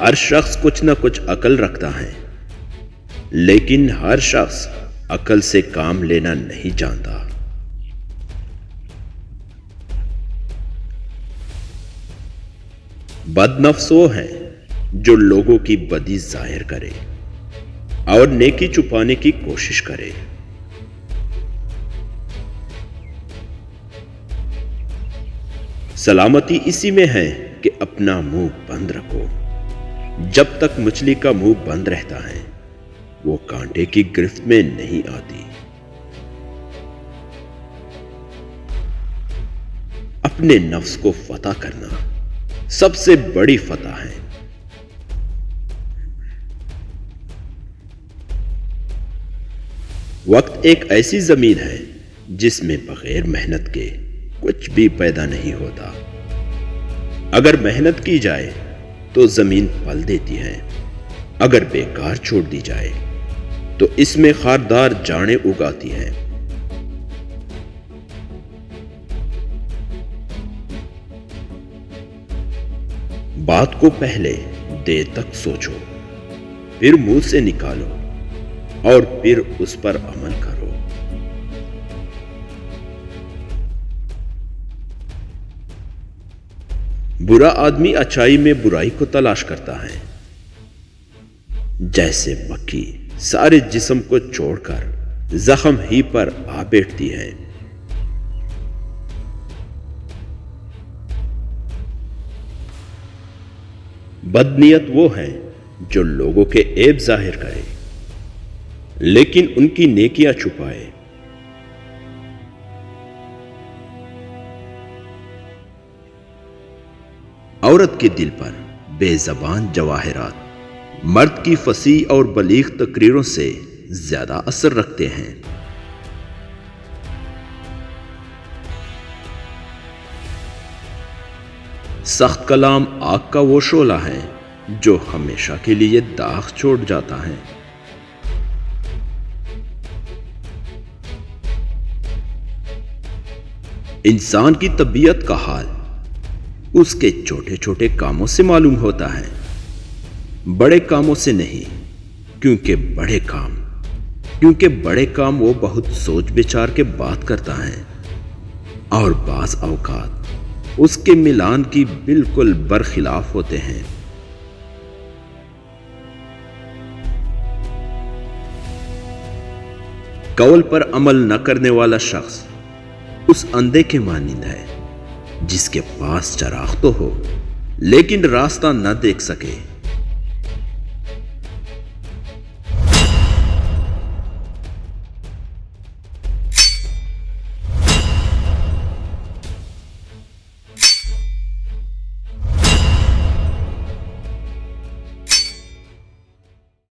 ہر شخص کچھ نہ کچھ عقل رکھتا ہے، لیکن ہر شخص عقل سے کام لینا نہیں جانتا۔ بد نفس وہ ہے جو لوگوں کی بدی ظاہر کرے اور نیکی چھپانے کی کوشش کرے۔ سلامتی اسی میں ہے کہ اپنا منہ بند رکھو۔ جب تک مچھلی کا منہ بند رہتا ہے وہ کانٹے کی گرفت میں نہیں آتی۔ اپنے نفس کو فتح کرنا سب سے بڑی فتح ہے۔ وقت ایک ایسی زمین ہے جس میں بغیر محنت کے کچھ بھی پیدا نہیں ہوتا۔ اگر محنت کی جائے تو زمین پھل دیتی ہے، اگر بیکار چھوڑ دی جائے تو اس میں خاردار جاڑیں اگاتی ہیں۔ بات کو پہلے دیر تک سوچو، پھر منہ سے نکالو اور پھر اس پر عمل کرو۔ برا آدمی اچائی میں برائی کو تلاش کرتا ہے، جیسے مکھی سارے جسم کو چھوڑ کر زخم ہی پر آ بیٹھتی ہے۔ بد نیت وہ ہے جو لوگوں کے عیب ظاہر کرے لیکن ان کی نیکیاں چھپائے۔ عورت کے دل پر بے زبان جواہرات مرد کی فصیح اور بلیغ تقریروں سے زیادہ اثر رکھتے ہیں۔ سخت کلام آگ کا وہ شعلہ ہے جو ہمیشہ کے لیے داغ چھوڑ جاتا ہے۔ انسان کی طبیعت کا حال اس کے چھوٹے چھوٹے کاموں سے معلوم ہوتا ہے، بڑے کاموں سے نہیں، کیونکہ بڑے کام وہ بہت سوچ بچار کے بات کرتا ہے اور بعض اوقات اس کے ملان کی بالکل برخلاف ہوتے ہیں۔ قول پر عمل نہ کرنے والا شخص اس اندھے کے مانند ہے جس کے پاس چراغ تو ہو لیکن راستہ نہ دیکھ سکے۔